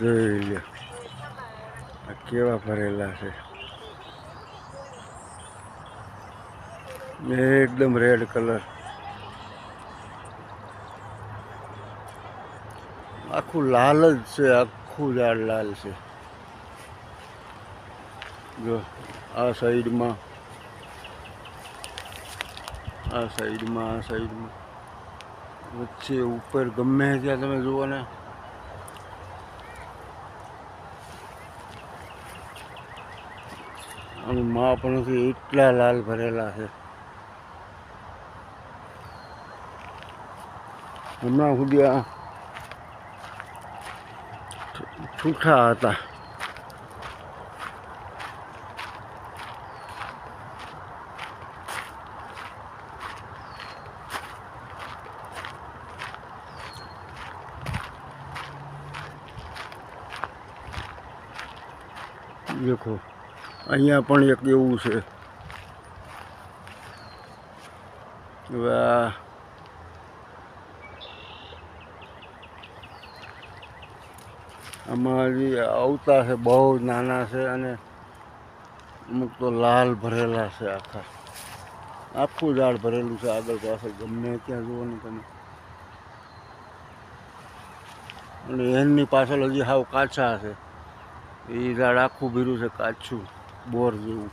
જોઈ લે આ કેવા ભરેલા છે, એકદમ રેડ કલર, આખું લાલ જ છે, આખું ઝાડ લાલ છે. જો આ સાઈડમાં, આ સાઈડમાં વચ્ચે ઉપર ગમે ત્યાં તમે જુઓ ને આનું માપ નથી, એટલા લાલ ભરેલા છે. હમણાં સુધી આ છૂઠા હતા. દેખો અહીંયા પણ એક એવું છે. વાહ, આમાં હજી આવતા છે, બહુ નાના છે અને અમુક તો લાલ ભરેલા છે. આખું ઝાડ ભરેલું છે, આગળ પાછળ ગમે ત્યાં જુઓ ને તમે. અને એની પાછળ હજી હાવ કાચા છે. એ ઝાડ આખું ભીરું છે, કાચું બોર જેવું.